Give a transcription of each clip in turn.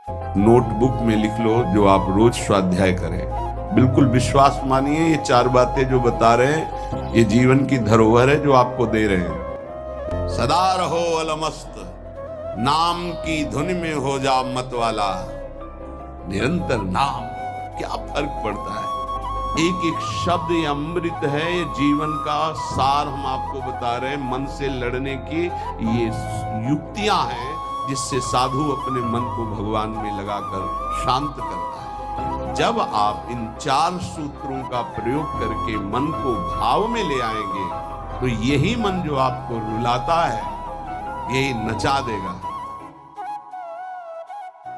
Notebook में लिख लो जो आप रोज स्वाध्याय करें। बिल्कुल विश्वास मानिए, ये 4 बातें जो बता रहे हैं ये जीवन की धरोहर है जो आपको दे रहे हैं। सदा रहो अलमस्त, नाम की धुन में हो जा मत वाला, निरंतर नाम। क्या फर्क पड़ता है, एक एक शब्द ये अमृत है, ये जीवन का सार हम आपको बता रहे हैं। मन से लड़ने की ये युक्तियां हैं जिससे साधु अपने मन को भगवान में लगाकर शांत करता है। जब आप इन 4 सूत्रों का प्रयोग करके मन को भाव में ले आएंगे तो यही मन जो आपको रुलाता है यही नचा देगा।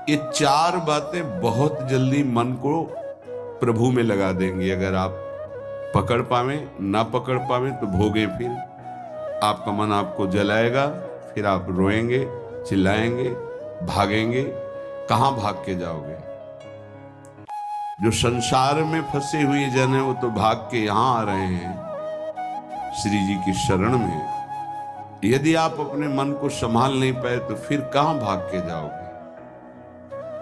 ये 4 बातें बहुत जल्दी मन को प्रभु में लगा देंगे। अगर आप पकड़ पावे, ना पकड़ पावे तो भोगे, फिर आपका मन आपको जलाएगा, फिर आप रोएंगे, चिल्लाएंगे, भागेंगे। कहां भाग के जाओगे? जो संसार में फंसे हुए जन है वो तो भाग के यहां आ रहे हैं श्री जी की शरण में। यदि आप अपने मन को संभाल नहीं पाए तो फिर कहां भाग के जाओगे?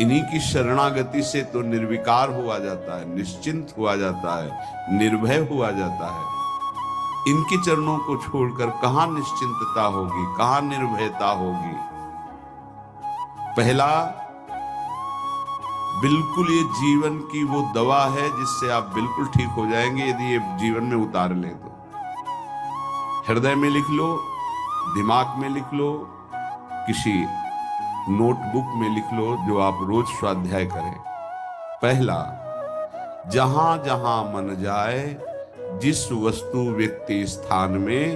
इन्हीं की शरणागति से तो निर्विकार हुआ जाता है, निश्चिंत हुआ जाता है, निर्भय हुआ जाता है। इनके चरणों को छोड़कर कहां निश्चिंतता होगी, कहां निर्भयता होगी? पहला, बिल्कुल ये जीवन की वो दवा है जिससे आप बिल्कुल ठीक हो जाएंगे यदि ये जीवन में उतार लें तो। हृदय में लिख लो, दिमाग में लिख लो, किसी नोटबुक में लिख लो जो आप रोज स्वाध्याय करें। पहला, जहां जहां मन जाए, जिस वस्तु व्यक्ति स्थान में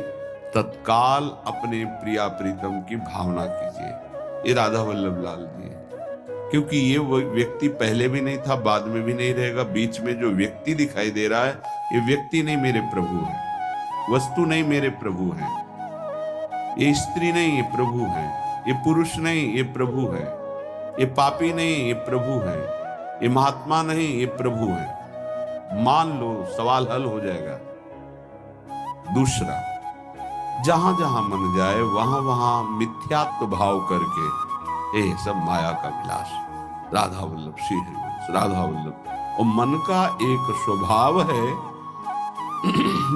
तत्काल अपने प्रिया प्रीतम की भावना कीजिए। ये राधा वल्लभ लाल जी, क्योंकि ये वो व्यक्ति पहले भी नहीं था, बाद में भी नहीं रहेगा। बीच में जो व्यक्ति दिखाई दे रहा है ये व्यक्ति नहीं, मेरे प्रभु है। वस्तु नहीं, मेरे प्रभु है। ये स्त्री नहीं, ये प्रभु है। ये पुरुष नहीं, ये प्रभु है। ये पापी नहीं, ये प्रभु है। ये महात्मा नहीं, ये प्रभु है। मान लो, सवाल हल हो जाएगा। दूसरा, जहां जहां मन जाए वहां वहां मिथ्यात्व भाव करके, ये सब माया का विलास। राधा वल्लभ श्री हरिवंश, राधा वल्लभ। और मन का एक स्वभाव है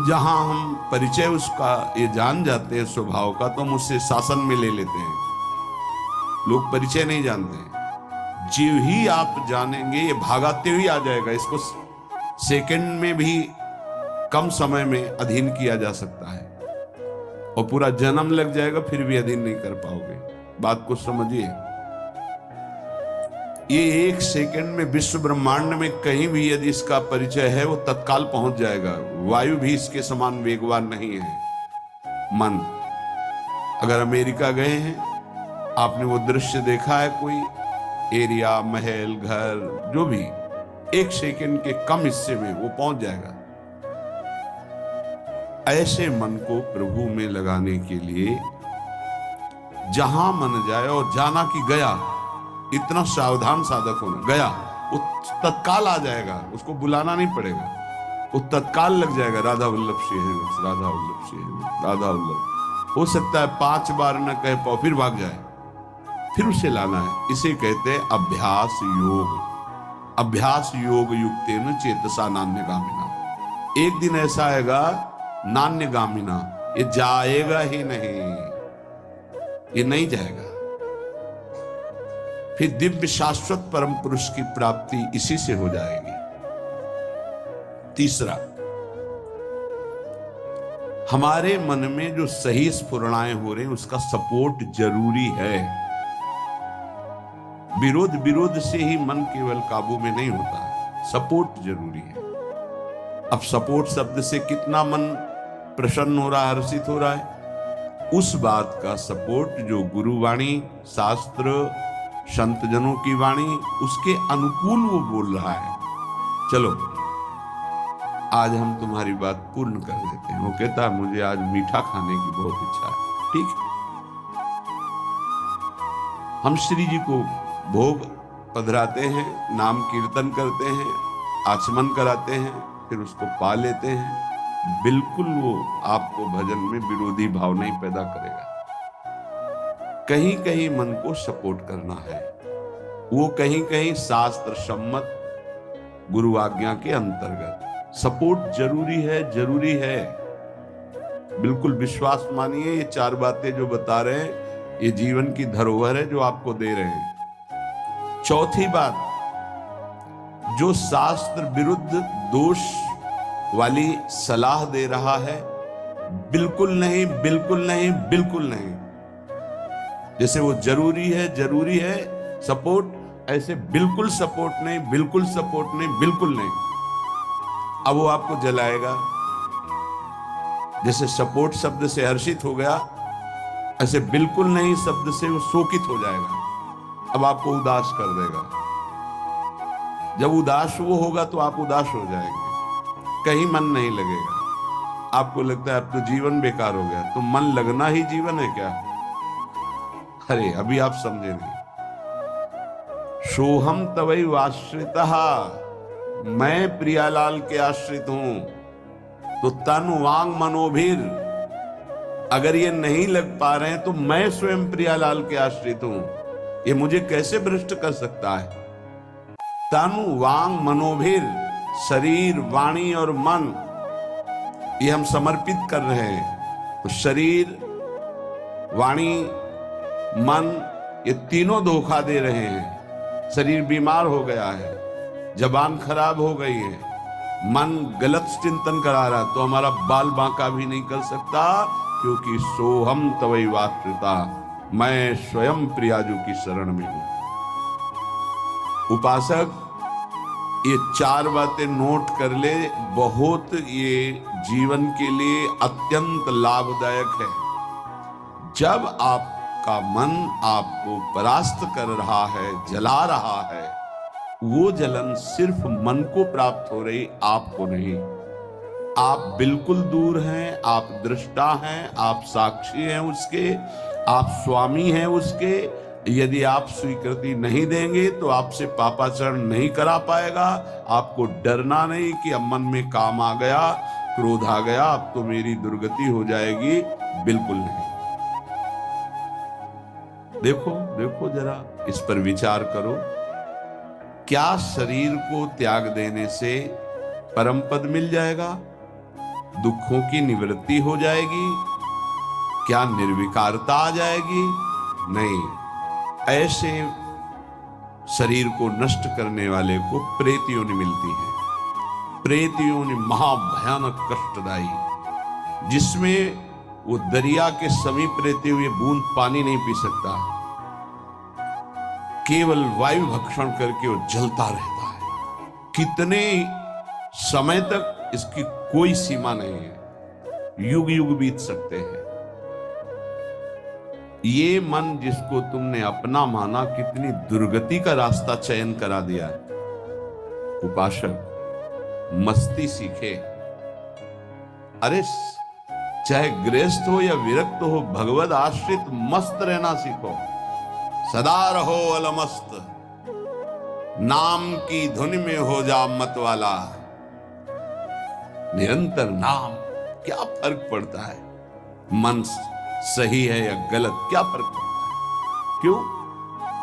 जहां हम परिचय उसका ये जान जाते हैं स्वभाव का, तो हम उससे शासन में ले लेते हैं। लोग परिचय नहीं जानते हैं। जीव ही आप जानेंगे, ये भागाते हुए आ जाएगा। इसको सेकंड में भी कम समय में अधीन किया जा सकता है और पूरा जन्म लग जाएगा फिर भी अधीन नहीं कर पाओगे। बात को समझिए। ये 1 सेकंड में विश्व ब्रह्मांड में कहीं भी यदि इसका परिचय है वो तत्काल पहुंच जाएगा। वायु भी इसके समान वेगवान नहीं है मन। अगर अमेरिका गए हैं, आपने वो दृश्य देखा है, कोई एरिया, महल, घर, जो भी 1 सेकंड के कम हिस्से में वो पहुंच जाएगा। ऐसे मन को प्रभु में लगाने के लिए जहां मन जाए, और जाना कि गया, इतना सावधान साधक होना। गया वो तत्काल आ जाएगा, उसको बुलाना नहीं पड़ेगा, वो तत्काल लग जाएगा। राधा वल्लभ श्री हरिवंश, राधा वल्लभ श्री हरिवंश, राधा वल्लभ। हो सकता है 5 बार न कह पाओ, फिर भाग जाए, फिर उसे लाना है। इसे कहते हैं अभ्यास योग। अभ्यास योग युक्तेन चेतसा नान्यगामिना। एक दिन ऐसा आएगा नान्यगामिना, ये जाएगा ही नहीं, ये नहीं जाएगा। फिर दिव्य शाश्वत परम पुरुष की प्राप्ति इसी से हो जाएगी। तीसरा, हमारे मन में जो सही स्फुरणाएं हो रहे हैं उसका सपोर्ट जरूरी है। विरोध से ही मन केवल काबू में नहीं होता है, सपोर्ट जरूरी है। अब सपोर्ट शब्द से कितना मन प्रसन्न हो रहा है, हर्षित हो रहा है, उस बात का सपोर्ट जो गुरुवाणी, शास्त्र, संत जनों की वाणी, उसके अनुकूल वो बोल रहा है। चलो आज हम तुम्हारी बात पूर्ण कर देते हैं। वो कहता है मुझे आज मीठा खाने की बहुत इच्छा है। ठीक है, हम श्री जी को भोग पधराते हैं, नाम कीर्तन करते हैं, आचमन कराते हैं, फिर उसको पा लेते हैं। बिल्कुल वो आपको भजन में विरोधी भाव नहीं पैदा करेगा। कहीं कहीं मन को सपोर्ट करना है। वो कहीं कहीं शास्त्र सम्मत गुरु आज्ञा के अंतर्गत। सपोर्ट जरूरी है, जरूरी है, बिल्कुल विश्वास मानिए। ये 4 बातें जो बता रहे हैं ये जीवन की धरोहर है जो आपको दे रहे हैं। चौथी बात, जो शास्त्र विरुद्ध दोष वाली सलाह दे रहा है, बिल्कुल नहीं, बिल्कुल नहीं, बिल्कुल नहीं। जैसे वो जरूरी है सपोर्ट, ऐसे बिल्कुल सपोर्ट नहीं, बिल्कुल सपोर्ट नहीं, बिल्कुल नहीं। अब वो आपको जलाएगा। जैसे सपोर्ट शब्द से हर्षित हो गया, ऐसे बिल्कुल नहीं शब्द से वो शोकित हो जाएगा। अब आपको उदास कर देगा। जब उदास वो होगा तो आप उदास हो जाएंगे, कहीं मन नहीं लगेगा। आपको लगता है अब तो जीवन बेकार हो गया। तो मन लगना ही जीवन है क्या? अरे अभी आप समझे नहीं। सोहम तवै आश्रितः, मैं प्रियालाल के आश्रित हूं। तो तन वांग मनोभीर, अगर ये नहीं लग पा रहे हैं तो मैं स्वयं प्रियालाल के आश्रित हूं। ये मुझे कैसे भ्रष्ट कर सकता है? तन वांग मनोभीर, शरीर वाणी और मन, ये हम समर्पित कर रहे हैं। तो शरीर वाणी मन ये तीनों धोखा दे रहे हैं। शरीर बीमार हो गया है, जबान खराब हो गई है, मन गलत चिंतन करा रहा, तो हमारा बाल बांका भी नहीं कर सकता, क्योंकि सोहम तवै वाश्रिता, मैं स्वयं प्रियाजू की शरण में हूं। उपासक ये 4 बातें नोट कर ले, बहुत ये जीवन के लिए अत्यंत लाभदायक है। जब आपका मन आपको परास्त कर रहा है, जला रहा है, वो जलन सिर्फ मन को प्राप्त हो रही, आपको नहीं। आप बिल्कुल दूर हैं, आप दृष्टा हैं, आप साक्षी हैं उसके, आप स्वामी हैं उसके। यदि आप स्वीकृति नहीं देंगे तो आपसे पापाचरण नहीं करा पाएगा। आपको डरना नहीं कि अब मन में काम आ गया, क्रोध आ गया, अब तो मेरी दुर्गति हो जाएगी, बिल्कुल नहीं। देखो देखो जरा, इस पर विचार करो। क्या शरीर को त्याग देने से परम पद मिल जाएगा? दुखों की निवृत्ति हो जाएगी? क्या निर्विकारता आ जाएगी? नहीं। ऐसे शरीर को नष्ट करने वाले को प्रेत योनि मिलती है। प्रेत योनि महाभयानक कष्टदायी, जिसमें वो दरिया के समीप रहते हुए बूंद पानी नहीं पी सकता, केवल वायु भक्षण करके वो जलता रहता है। कितने समय तक इसकी कोई सीमा नहीं है, युग युग बीत सकते हैं। ये मन जिसको तुमने अपना माना, कितनी दुर्गति का रास्ता चयन करा दिया। उपासक मस्ती सीखे। अरे चाहे गृहस्थ हो या विरक्त हो, भगवद आश्रित मस्त रहना सीखो। सदा रहो अलमस्त, नाम की धुन में हो जा मत वाला। निरंतर नाम, क्या फर्क पड़ता है मन सही है या गलत, क्या फर्क पड़ता है? क्यों?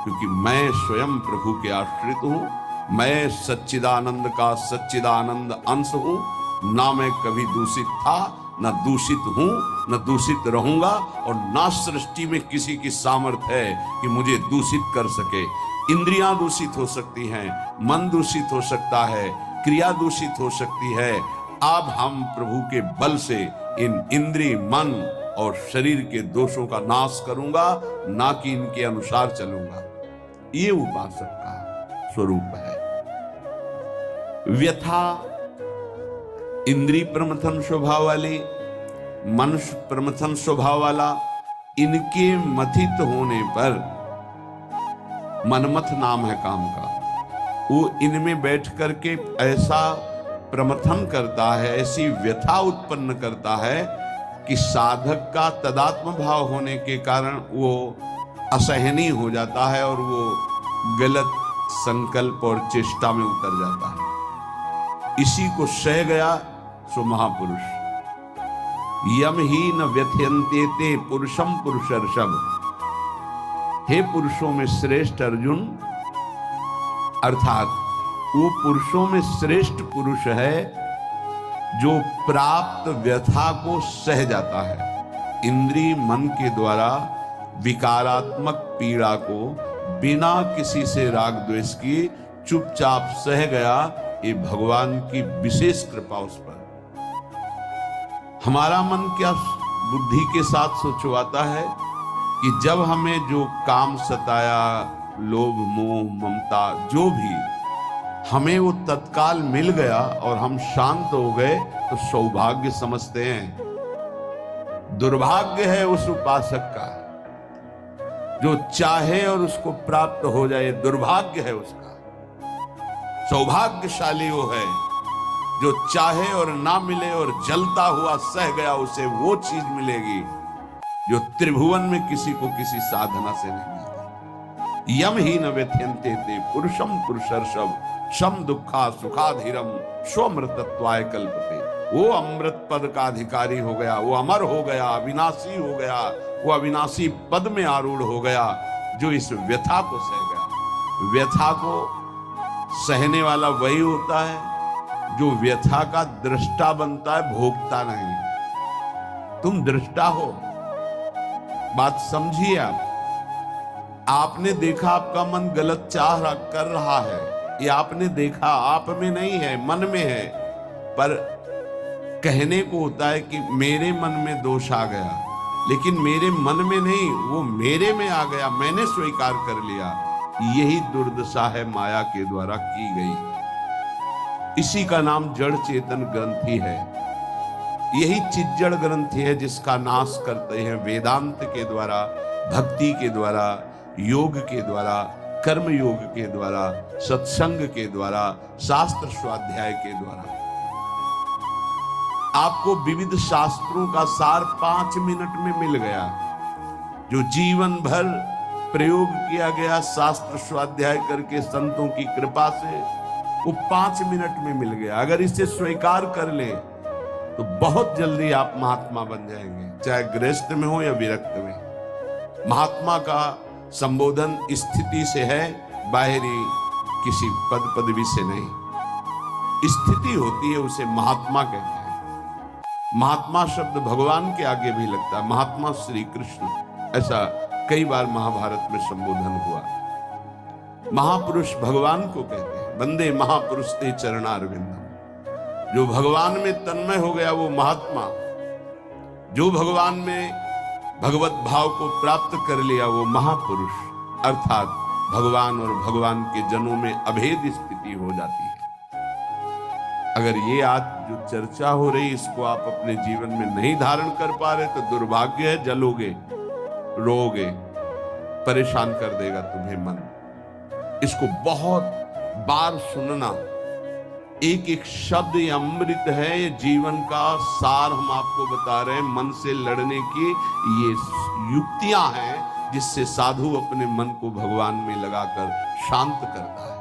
क्योंकि मैं स्वयं प्रभु के आश्रित हूं। मैं सच्चिदानंद का सच्चिदानंद अंश हूं। ना मैं कभी दूषित था, ना दूषित हूं, न दूषित रहूंगा, और ना सृष्टि में किसी की सामर्थ्य है कि मुझे दूषित कर सके। इंद्रियां दूषित हो सकती हैं, मन दूषित हो सकता है, क्रिया दूषित हो सकती है। अब हम प्रभु के बल से इन इंद्रिय, मन और शरीर के दोषों का नाश करूंगा, ना कि इनके अनुसार चलूंगा। ये उपासक का स्वरूप है। व्यथा इंद्रिय प्रमथन स्वभाव वाली, मनुष्य प्रमथन स्वभाव वाला, इनके मथित होने पर, मनमथ नाम है काम का, वो इनमें बैठ करके ऐसा प्रमथन करता है, ऐसी व्यथा उत्पन्न करता है कि साधक का तदात्म भाव होने के कारण वो असहनीय हो जाता है और वो गलत संकल्प और चेष्टा में उतर जाता है। इसी को सह गया सो महापुरुष। यम ही न व्यथयन्ते ते पुरुषम पुरुषर्षभ। हे पुरुषों में श्रेष्ठ अर्जुन, अर्थात वो पुरुषों में श्रेष्ठ पुरुष है जो प्राप्त व्यथा को सह जाता है। इंद्रिय मन के द्वारा विकारात्मक पीड़ा को बिना किसी से राग द्वेष की चुपचाप सह गया, ये भगवान की विशेष कृपा उस पर। हमारा मन क्या बुद्धि के साथ सोचवाता है कि जब हमें जो काम सताया, लोभ मोह ममता जो भी, हमें वो तत्काल मिल गया और हम शांत हो गए तो सौभाग्य समझते हैं। दुर्भाग्य है उस उपासक का जो चाहे और उसको प्राप्त हो जाए, दुर्भाग्य है उसका। सौभाग्यशाली वो है जो चाहे और ना मिले और जलता हुआ सह गया, उसे वो चीज मिलेगी जो त्रिभुवन में किसी को किसी साधना से नहीं मिलती। यम ही न व्यथ्यन्ते ते पुरुषम पुरुषर्षभ शम दुखा सुखाधीरम स्वमृतत्वाय कल्पते। वो अमृत पद का अधिकारी हो गया, वो अमर हो गया, अविनाशी हो गया, वो अविनाशी पद में आरूढ़ हो गया जो इस व्यथा को सह गया। व्यथा को सहने वाला वही होता है जो व्यथा का दृष्टा बनता है, भोगता नहीं। तुम दृष्टा हो, बात समझिए। आपने देखा आपका मन गलत चाह कर रहा है, ये आपने देखा, आप में नहीं है, मन में है। पर कहने को होता है कि मेरे मन में दोष आ गया, लेकिन मेरे मन में नहीं, वो मेरे में आ गया, मैंने स्वीकार कर लिया। यही दुर्दशा है माया के द्वारा की गई। इसी का नाम जड़ चेतन ग्रंथि है। यही चिज्जड़ ग्रंथि है जिसका नाश करते हैं वेदांत के द्वारा, भक्ति के द्वारा, योग के द्वारा, कर्म योग के द्वारा, सत्संग के द्वारा, शास्त्र स्वाध्याय के द्वारा। आपको विविध शास्त्रों का सार 5 मिनट में मिल गया। जो जीवन भर प्रयोग किया गया शास्त्र स्वाध्याय करके संतों की कृपा से, वो 5 मिनट में मिल गया। अगर इसे स्वीकार कर ले तो बहुत जल्दी आप महात्मा बन जाएंगे, चाहे गृहस्थ में हो या विरक्त में। महात्मा का संबोधन स्थिति से है, बाहरी किसी पद पदवी से नहीं। स्थिति होती है, उसे महात्मा कहते हैं। महात्मा शब्द भगवान के आगे भी लगता है, महात्मा श्री कृष्ण, ऐसा कई बार महाभारत में संबोधन हुआ। महापुरुष भगवान को कहते हैं। वंदे महापुरुष ते चरणारविंदम। जो भगवान में तन्मय हो गया वो महात्मा, जो भगवान में भगवत भाव को प्राप्त कर लिया वो महापुरुष। अर्थात भगवान और भगवान के जनों में अभेद स्थिति हो जाती है। अगर ये आज जो चर्चा हो रही, इसको आप अपने जीवन में नहीं धारण कर पा रहे तो दुर्भाग्य है, जलोगे, रोगे, परेशान कर देगा तुम्हें मन। इसको बहुत बार सुनना। एक एक शब्द ये अमृत है, ये जीवन का सार हम आपको बता रहे हैं। मन से लड़ने की ये युक्तियां हैं जिससे साधु अपने मन को भगवान में लगाकर शांत करता है।